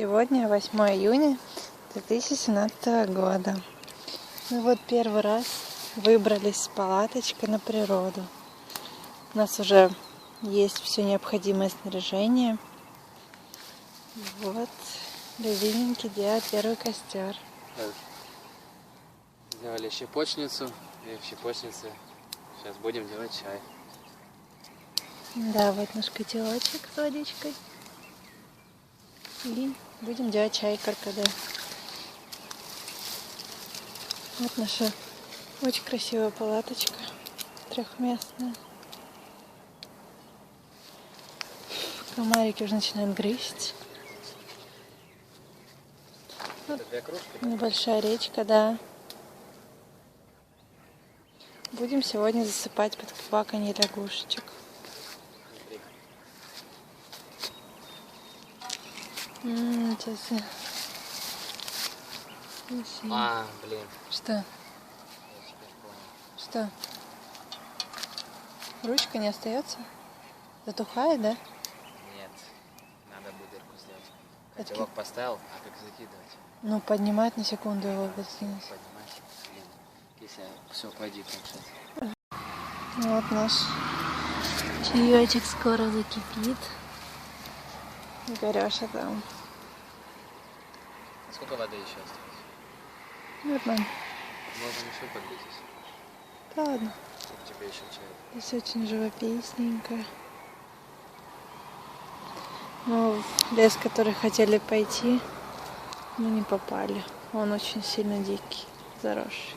Сегодня 8 июня 2017 года. Мы вот первый раз выбрались с палаточкой на природу. У нас уже есть все необходимое снаряжение. Вот любименький делает первый костер. Сделали щепочницу, и в щепочнице сейчас будем делать чай. Да, вот наш котелочек с водичкой. И будем делать чай каркаде. Вот наша очень красивая палаточка, трехместная. Комарики уже начинают грызть. Вот небольшая речка, да. Будем сегодня засыпать под кваканье лягушечек. Сейчас я... Блин. Что? Что? Ручка не остается? Затухает, да? Нет, надо бутырку сделать. Котелок поставил, а как закидывать? Ну, поднимать на секунду его подкинуть. Поднимаешь? Блин, если все, пойди там сейчас. Вот наш чаечек скоро закипит. Горяша там. Сколько воды еще осталось? Нормально. Можем еще подлить. Да ладно. Чтобы тебе еще чай. Здесь очень живописненько. Ну, в лес, в который хотели пойти, мы не попали. Он очень сильно дикий, заросший.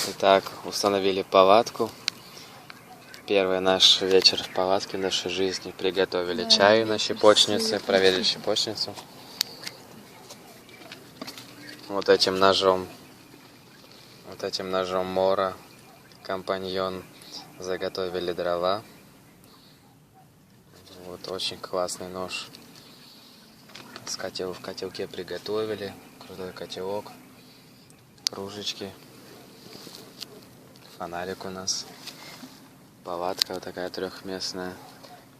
Итак, установили палатку. Первый наш вечер в палатке нашей жизни. Приготовили чай на щепочнице, проверили щепочницу. Вот этим ножом Мора, компаньон, заготовили дрова. Вот очень классный нож. В котелке приготовили. Крутой котелок. Кружечки. Фонарик у нас. Палатка вот такая трехместная.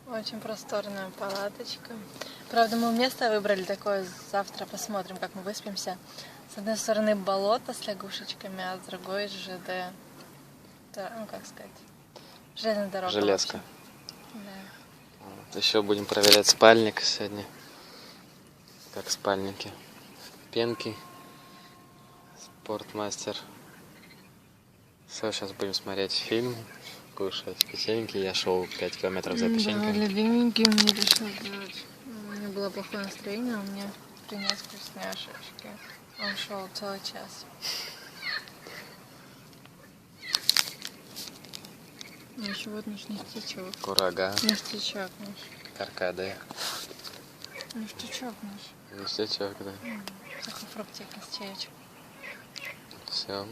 Очень просторная палаточка. Правда, мы место выбрали такое. Завтра посмотрим, как мы выспимся. С одной стороны болото с лягушечками, а с другой ЖД. Ну, как сказать, железная дорога. Железка. Да. Вот. Еще будем проверять спальник сегодня. Как спальники. Пенки. Спортмастер. Все, сейчас будем смотреть фильм, кушать печеньки. Я шел 5 километров за печеньками. Да, любименький мне решил делать. У меня было плохое настроение, он мне принес вкусняшечки. Он шел целый час. А еще вот наш ништячок. Курага. Ништячок наш. Каркаде. Ништячок наш. Ништячок, да. Сухофруктик с чаечек. Все.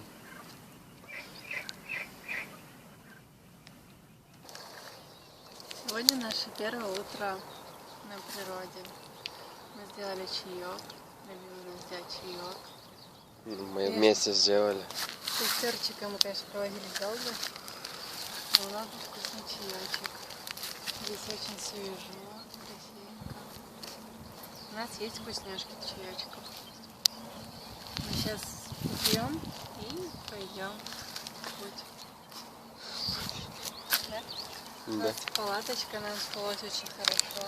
Сегодня наше первое утро на природе. Мы сделали чаек. Любим сделать чаек. Мы вместе сделали. С костерчиком мы, конечно, проводили долго. Была бы вкусный чаечек. Здесь очень свежо, красивенько. У нас есть вкусняшки чаечков. Мы сейчас пьем и пойдем в путь. Да? У нас палаточка, нам спалось очень хорошо.